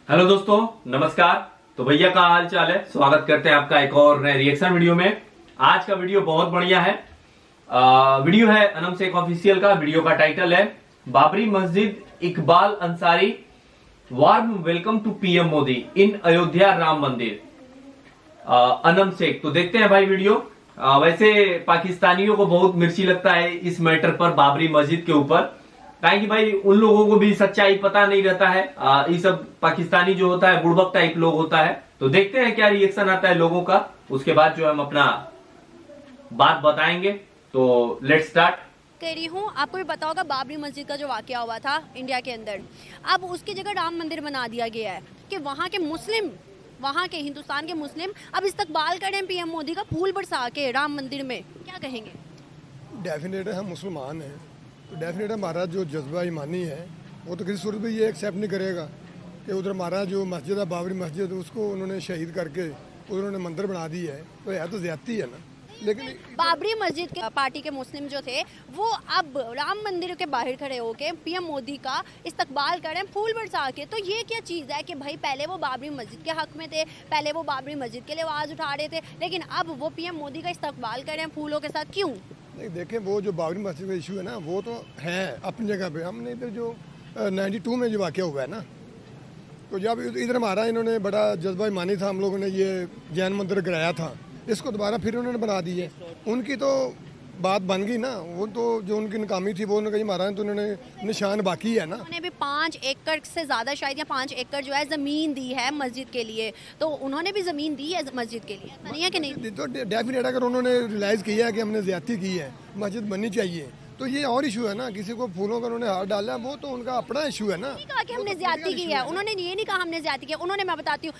Hello दोस्तों, नमस्कार। तो भैया का हाल चाल है। स्वागत करते हैं आपका एक और नए रिएक्शन वीडियो में। आज का वीडियो बहुत बढ़िया है। वीडियो है अनम शेख ऑफिशियल का। वीडियो का टाइटल है Babri Masjid Iqbal Ansari warm welcome to PM Modi in Ayodhya Ram Mandir. Anam Sheikh. तो देखते हैं भाई वीडियो। वैसे पाकिस्तानियों को बहुत मिर्ची लगता है इस मैटर पर, बाबरी मस्जिद के ऊपर, ताकि भाई उन लोगों को भी सच्चाई पता नहीं रहता है। ये सब पाकिस्तानी जो होता है बुड़बक टाइप लोग होता है। तो देखते हैं क्या रिएक्शन आता है लोगों का, उसके बाद जो हम अपना बात बताएंगे। तो लेट्स स्टार्ट। कह रही हूँ, आपको भी पता होगा बाबरी मस्जिद का जो वाकया हुआ था इंडिया के अंदर, अब उसकी जगह राम मंदिर बना दिया गया है कि वहाँ के मुस्लिम, वहाँ के हिंदुस्तान के मुस्लिम अब इस्तकबाल करें पीएम मोदी का फूल बरसा के राम मंदिर में। क्या कहेंगे? डेफिनेट है, हम मुसलमान हैं तो डेफिनेट हमारा जो जज्बा ईमानी है वो तो किसी सूरत में ये एक्सेप्ट नहीं करेगा कि उधर हमारा जो मस्जिद है बाबरी मस्जिद, उसको उन्होंने शहीद करके उन्होंने मंदिर बना दी है। तो यह तो ज्यादती है ना। लेकिन बाबरी मस्जिद के पार्टी के मुस्लिम जो थे वो अब राम मंदिर के बाहर खड़े होके पीएम मोदी का इस्तकबाल करें फूल बरसा के। तो ये क्या चीज़ है कि भाई पहले वो बाबरी मस्जिद के हक में थे, पहले वो बाबरी मस्जिद के लिए आवाज़ उठा रहे थे, लेकिन अब वो पीएम मोदी का इस्तकबाल करें फूलों के साथ, क्यों? नहीं, देखें, वो जो बाबरी मस्जिद का इशू है ना, वो तो है अपनी जगह पे। हमने इधर जो 92 में जो वाक़या हुआ है ना, तो जब इधर हमारा इन्होंने बड़ा जज्बा ईमानी था, हम लोगों ने ये जैन मंदिर गिराया था, इसको दोबारा फिर उन्होंने बना दी है। उनकी तो बात बन गई ना। वो तो जो उनकी नाकामी थी वो उन्होंने कही मारा, तो उन्होंने निशान बाकी है ना। उन्होंने भी 5 एकड़ से ज़्यादा शायद, या 5 एकड़ जो है ज़मीन दी है मस्जिद के लिए, तो उन्होंने भी ज़मीन दी है मस्जिद के लिए, नहीं है कि नहीं? तो डेफिनेट अगर उन्होंने रियलाइज़ किया है कि हमने ज्यादती की है, मस्जिद बननी चाहिए, तो ये और इशू है ना। किसी को फूलों का उन्होंने हाथ डाला, वो तो उनका अपना इशू है ना। नहीं कहा कि हमने ज्यादती की है, उन्होंने ये नहीं कहा हमने ज्यादती किया। उन्होंने, मैं बताती हूँ,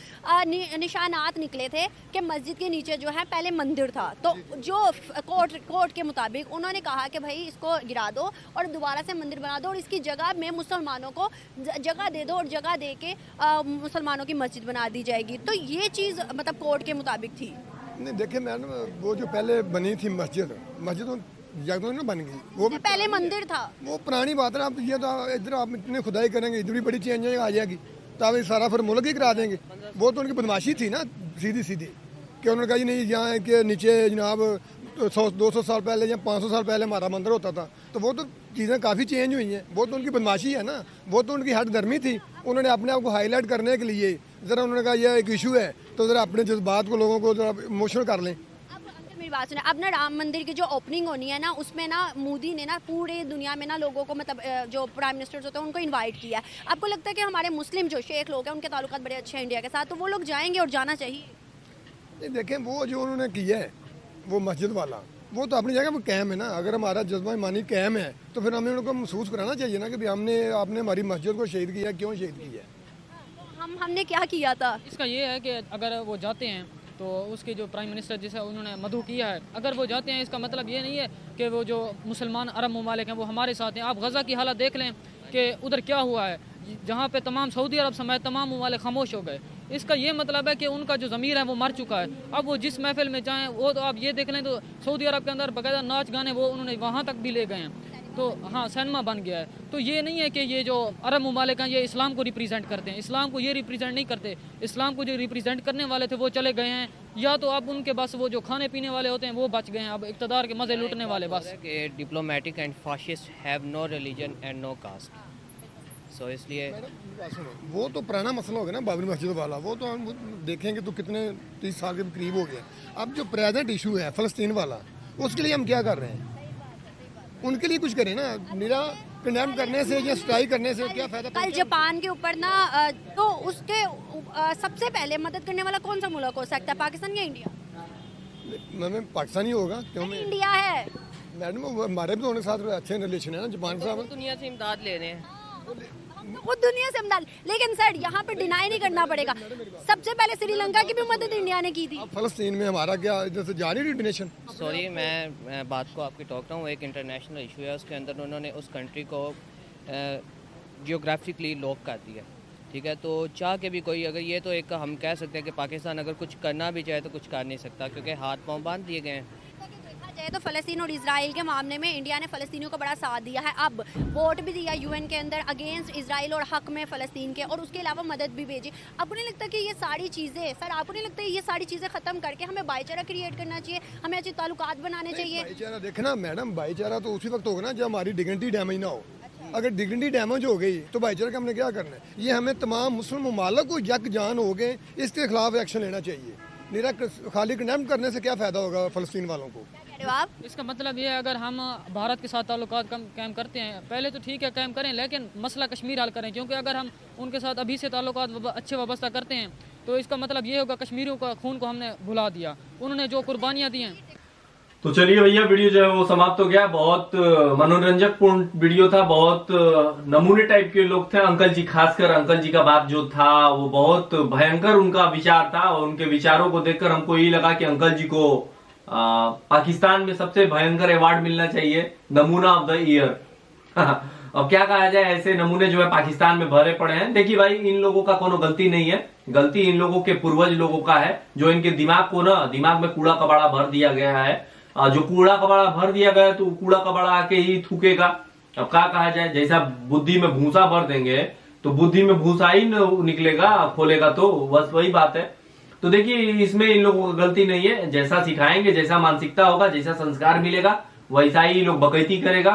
निशानात निकले थे कि मस्जिद के नीचे जो है पहले मंदिर था, तो जो कोर्ट के मुताबिक उन्होंने कहा कि भाई इसको गिरा दो और दोबारा से मंदिर बना दो और इसकी जगह में मुसलमानों को जगह दे दो और जगह दे के मुसलमानों की मस्जिद बना दी जाएगी। तो ये चीज़ मतलब कोर्ट के मुताबिक थी। नहीं, देखिए मैडम, वो जो पहले बनी थी मस्जिद जगह ना बन गई, वो भी पहले मंदिर था। वो पुरानी बात है। आप ये तो इधर आप इतने खुदाई करेंगे, इधर भी बड़ी चेंज आ जाएगी, तो आप सारा फिर मुल्क ही करा देंगे। वो तो उनकी बदमाशी थी ना, सीधी सीधी, कि उन्होंने कहा नहीं, यहाँ के नीचे जनाब 100-200 साल पहले या 500 साल पहले हमारा मंदिर होता था। तो वो तो चीज़ें काफ़ी चेंज हुई हैं। वो तो उनकी बदमाशी है ना, वो तो उनकी हद गर्मी थी। उन्होंने अपने आप को हाईलाइट करने के लिए ज़रा उन्होंने कहा यह एक इशू है, तो ज़रा अपने जज्बात को लोगों को ज़रा इमोशनल कर लें। मेरी बात सुने, अब ना राम मंदिर की जो ओपनिंग होनी है ना, उसमें ना मोदी ने ना पूरे दुनिया में ना लोगों को, मतलब जो प्राइम मिनिस्टर्स होते हैं उनको इनवाइट किया है। आपको लगता है कि हमारे मुस्लिम जो शेख लोग हैं उनके ताल्लुकात बड़े अच्छे हैं इंडिया के साथ, तो वो लोग जाएंगे और जाना चाहिए? नहीं, देखें, वो जो उन्होंने किया है वो मस्जिद वाला, वो तो अपनी जगह पर कायम है ना। अगर हमारा जज्बा ईमानी कायम है तो फिर हमें उनको महसूस कराना चाहिए ना कि भाई आपने हमारी मस्जिद को शहीद किया, क्यों शहीद किया है। हमने क्या किया था? इसका ये है कि अगर वो जाते हैं तो उसके जो प्राइम मिनिस्टर जैसे उन्होंने मदऊ किया है, अगर वो जाते हैं, इसका मतलब ये नहीं है कि वो जो मुसलमान अरब ममालिक हैं वो हमारे साथ हैं। आप गज़ा की हालत देख लें कि उधर क्या हुआ है, जहाँ पे तमाम सऊदी अरब समेत तमाम ममालिक खामोश हो गए। इसका ये मतलब है कि उनका जो ज़मीर है वो मर चुका है। अब वो जिस महफिल में जाएँ, वो तो आप ये देख लें तो सऊदी अरब के अंदर बाकायदा नाच गाने वो उन्होंने वहाँ तक भी ले गए हैं। तो हाँ, सिनेमा बन गया है। तो ये नहीं है कि ये जो अरब ममालिक हैं ये इस्लाम को रिप्रेजेंट करते हैं, इस्लाम को ये रिप्रेजेंट नहीं करते। इस्लाम को जो रिप्रेजेंट करने वाले थे वो चले गए हैं, या तो अब उनके बस वो जो खाने पीने वाले होते हैं वो बच गए हैं, अब इक़्तिदार के मज़े लूटने वाले बस। Diplomatic and fascist have no religion and no caste, so इसलिए वो तो पुराना मसला हो गया ना बाबरी मस्जिद वाला। वो तो हम देखेंगे तो कितने 30 साल के करीब हो गया। अब जो प्रेजेंट इशू है फ़लस्तीन वाला, उसके लिए हम क्या कर रहे हैं? उनके लिए कुछ करें ना। निरा कंडेम करने से या स्ट्राइक करने से क्या फायदा? कल जापान के ऊपर ना तो उसके सबसे पहले मदद करने वाला कौन सा मुल्क हो सकता है, पाकिस्तान या इंडिया? मैम, पाकिस्तानी होगा क्यों? इंडिया है मैडम, हमारे भी तो उनके साथ अच्छे रिलेशन है ना जापान साहब। दुनिया से इमदाद ले रहे हैं। वो दुनिया से इमदाद, लेकिन सर यहाँ पे डिनाई नहीं करना पड़ेगा, सबसे पहले श्रीलंका की भी मदद इंडिया ने की थी। अब फ़लस्तीन में हमारा क्या इधर से जा रही डोनेशन? सॉरी, मैं बात को आपकी टोक रहा हूँ। एक इंटरनेशनल इशू है, उसके अंदर उन्होंने उस कंट्री को जियोग्राफिकली लॉक कर दिया, ठीक है। तो चाह के भी कोई, अगर ये तो एक हम कह सकते हैं कि पाकिस्तान अगर कुछ करना भी चाहे तो कुछ कर नहीं सकता, क्योंकि हाथ पाँव बांध दिए गए हैं। जाए तो फ़लस्तीन और इजराइल के मामले में इंडिया ने फ़लस्तीनियों को बड़ा साथ दिया है, अब वोट भी दिया यूएन के अंदर अगेंस्ट इजराइल और हक में फ़लस्तीन के, और उसके अलावा मदद भी भेजी। आपको नहीं लगता कि ये सारी चीज़ें, सर आपको नहीं लगता ये सारी चीज़ें ख़त्म करके हमें भाईचारा क्रिएट करना चाहिए, हमें अच्छे ताल्लुकात बनाने चाहिए? भाईचारा देखना मैडम, भाईचारा तो उसी वक्त होगा ना जब हमारी डिग्निटी डैमेज ना हो। अगर डिग्निटी डैमेज हो गई तो भाईचारा का हमने क्या करना है? ये हमें तमाम मुस्लिम ममालिक को यकजान हो गए, इसके खिलाफ एक्शन लेना चाहिए। निरा खाली कंडेम करने से क्या फ़ायदा होगा फ़लस्तीन वालों को? आप इसका मतलब ये है अगर हम भारत के साथ ताल्लुकात कायम करते हैं, पहले तो ठीक है कायम करें, लेकिन मसला कश्मीर हल करें, क्योंकि अगर हम उनके साथ अभी से ताल्लुकात अच्छे वाबस्ता करते हैं तो इसका मतलब ये होगा कश्मीरियों का खून को हमने भुला दिया, उन्होंने जो कुर्बानियाँ दी हैं। तो चलिए भैया, वीडियो जो है वो समाप्त हो गया। बहुत मनोरंजक पूर्ण वीडियो था, बहुत नमूने टाइप के लोग थे। अंकल जी, खासकर अंकल जी का बात जो था वो बहुत भयंकर उनका विचार था, और उनके विचारों को देखकर हमको यही लगा कि अंकल जी को पाकिस्तान में सबसे भयंकर अवार्ड मिलना चाहिए, नमूना ऑफ द ईयर। अब क्या कहा जाए, ऐसे नमूने जो है पाकिस्तान में भरे पड़े हैं। देखिए भाई, इन लोगों का कोनो गलती नहीं है, गलती इन लोगों के पूर्वज लोगों का है, जो इनके दिमाग में कूड़ा कबाड़ा भर दिया गया है। जो कूड़ा कबाड़ा भर दिया गया तो कूड़ा कबाड़ा आके ही थूकेगा। अब क्या कहा जाए, जैसा बुद्धि में भूसा भर देंगे तो बुद्धि में भूसा ही निकलेगा, खोलेगा तो बस वही बात है। तो देखिए, इसमें इन लोगों की गलती नहीं है। जैसा सिखाएंगे, जैसा मानसिकता होगा, जैसा संस्कार मिलेगा, वैसा ही लोग बकैती करेगा।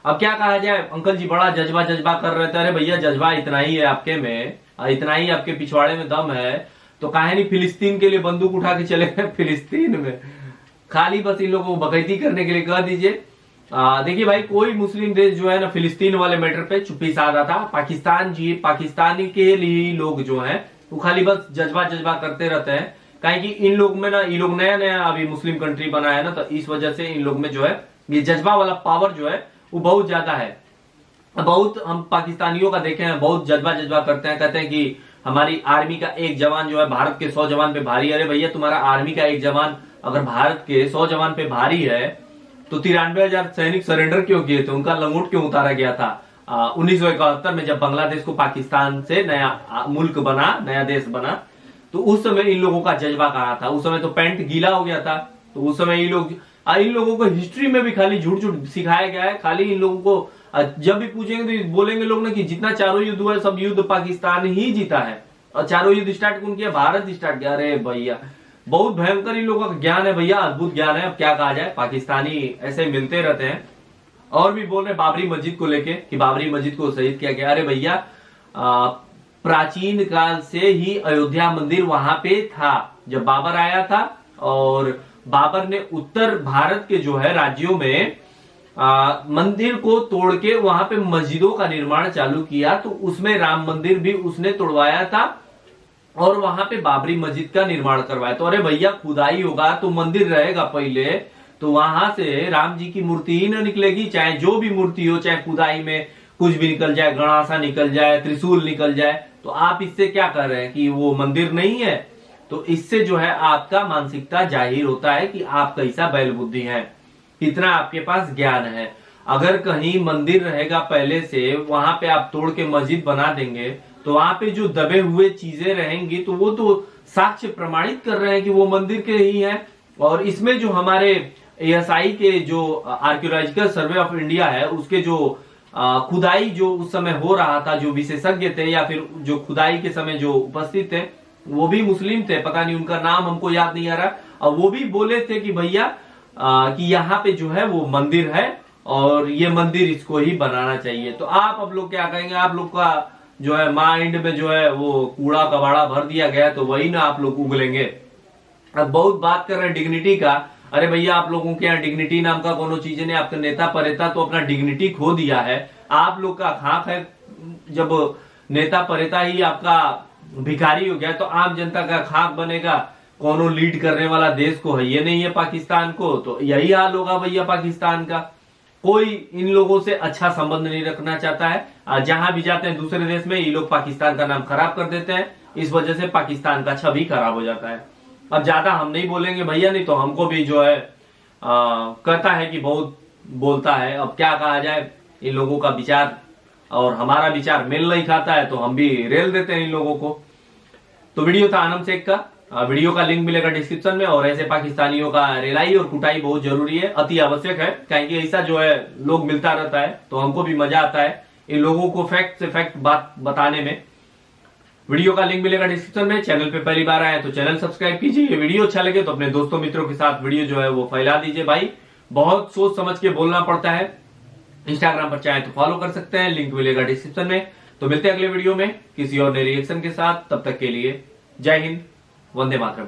अब क्या कहा जाए, अंकल जी बड़ा जज्बा कर रहे थे। अरे भैया, जज्बा इतना ही है आपके में, इतना ही आपके पिछवाड़े में दम है, तो काहे नहीं फिलिस्तीन के लिए बंदूक उठा के चले गए फिलिस्तीन में? खाली बस इन लोगों को बकैती करने के लिए कह दीजिए। देखिए भाई, कोई मुस्लिम देश जो है ना फिलिस्तीन वाले मैटर पे चुप्पी साधा था। पाकिस्तानी के लिए लोग जो हैं वो खाली बस जज्बा करते रहते हैं। काहे कि इन लोग में ना, ये लोग नया अभी मुस्लिम कंट्री बना है ना, तो इस वजह से इन लोग में जो है ये जज्बा वाला पावर जो है वो बहुत ज्यादा है। बहुत हम पाकिस्तानियों का देखे हैं, बहुत जज्बा करते हैं, कहते हैं कि हमारी आर्मी का एक जवान जो है भारत के 100 जवान पे भारी। अरे भैया, तुम्हारा आर्मी का एक जवान अगर भारत के 100 जवान पे भारी है तो 93,000 सैनिक सरेंडर क्यों किए थे? उनका लंगोट क्यों उतारा गया था 1971 में, जब बांग्लादेश को पाकिस्तान से नया मुल्क बना, नया देश बना, तो उस समय इन लोगों का जज्बा कहाँ था? उस समय तो पैंट गीला हो गया था। तो उस समय इन लोगों को हिस्ट्री में भी खाली झूठ सिखाया गया है। खाली इन लोगों को जब भी पूछेंगे तो बोलेंगे लोग ना कि जितना चारों युद्ध हुआ है सब युद्ध पाकिस्तान ही जीता है, और चारों युद्ध स्टार्ट कौन किया? भारत स्टार्ट किया। अरे भैया, बहुत भयंकर इन लोगों का ज्ञान है भैया, अद्भुत ज्ञान है। अब क्या कहा जाए, पाकिस्तानी ऐसे मिलते रहते हैं। और भी बोल रहे बाबरी मस्जिद को लेके कि बाबरी मस्जिद को शहीद किया गया। अरे भैया, प्राचीन काल से ही अयोध्या मंदिर वहां पे था जब बाबर आया था, और बाबर ने उत्तर भारत के जो है राज्यों में मंदिर को तोड़ के वहां पे मस्जिदों का निर्माण चालू किया। तो उसमें राम मंदिर भी उसने तोड़वाया था और वहां पे बाबरी मस्जिद का निर्माण करवाया। तो अरे भैया, खुदाई होगा तो मंदिर रहेगा पहले, तो वहां से राम जी की मूर्ति ही न निकलेगी, चाहे जो भी मूर्ति हो, चाहे खुदाई में कुछ भी निकल जाए, गणासा निकल जाए, त्रिशूल निकल जाए। तो आप इससे क्या कर रहे हैं कि वो मंदिर नहीं है? तो इससे जो है आपका मानसिकता जाहिर होता है कि आप कैसा बैल बुद्धि है, कितना आपके पास ज्ञान है। अगर कहीं मंदिर रहेगा पहले से, वहां पे आप तोड़ के मस्जिद बना देंगे, तो वहां पे जो दबे हुए चीजें रहेंगी तो वो तो साक्ष्य प्रमाणित कर रहे हैं कि वो मंदिर के ही है। और इसमें जो हमारे ASI के जो आर्कियोलॉजिकल सर्वे ऑफ इंडिया है, उसके जो खुदाई जो उस समय हो रहा था, जो विशेषज्ञ थे या फिर जो खुदाई के समय जो उपस्थित थे, वो भी मुस्लिम थे, पता नहीं उनका नाम हमको याद नहीं आ रहा, और वो भी बोले थे कि भैया कि यहाँ पे जो है वो मंदिर है और ये मंदिर इसको ही बनाना चाहिए। तो आप अब लोग क्या कहेंगे? आप लोग का जो है माइंड में जो है वो कूड़ा कबाड़ा भर दिया गया, तो वही ना आप लोग उगलेंगे। अब बहुत बात कर रहे हैं डिग्निटी का। अरे भैया, आप लोगों के यहाँ डिग्निटी नाम का कोनो चीज नहीं। आपका नेता परेता तो अपना डिग्निटी खो दिया है। आप लोग का खाक है, जब नेता परेता ही आपका भिखारी हो गया तो आम जनता का खाक बनेगा। कोनो लीड करने वाला देश को है ये नहीं है पाकिस्तान को, तो यही हाल होगा भैया पाकिस्तान का। कोई इन लोगों से अच्छा संबंध नहीं रखना चाहता है। जहां भी जाते हैं दूसरे देश में, ये लोग पाकिस्तान का नाम खराब कर देते हैं। इस वजह से पाकिस्तान का छवि खराब हो जाता है। अब ज्यादा हम नहीं बोलेंगे भैया, नहीं तो हमको भी जो है कहता है कि बहुत बोलता है। अब क्या कहा जाए, इन लोगों का विचार और हमारा विचार मेल नहीं खाता है, तो हम भी रेल देते हैं इन लोगों को। तो वीडियो था आनंद शेख का, वीडियो का लिंक मिलेगा डिस्क्रिप्शन में। और ऐसे पाकिस्तानियों का रिलाई और कुटाई बहुत जरूरी है, अति आवश्यक है, क्योंकि ऐसा जो है लोग मिलता रहता है तो हमको भी मजा आता है इन लोगों को फैक्ट से फैक्ट बात बताने में। वीडियो का लिंक मिलेगा डिस्क्रिप्शन में। चैनल पे पहली बार आए तो चैनल सब्सक्राइब कीजिए। ये वीडियो अच्छा लगे तो अपने दोस्तों मित्रों के साथ वीडियो जो है वो फैला दीजिए। भाई बहुत सोच समझ के बोलना पड़ता है। इंस्टाग्राम पर चाहे तो फॉलो कर सकते हैं, लिंक मिलेगा डिस्क्रिप्शन में। तो मिलते हैं अगले वीडियो में किसी और नए रिएक्शन के साथ। तब तक के लिए जय हिंद, वंदे मातरम।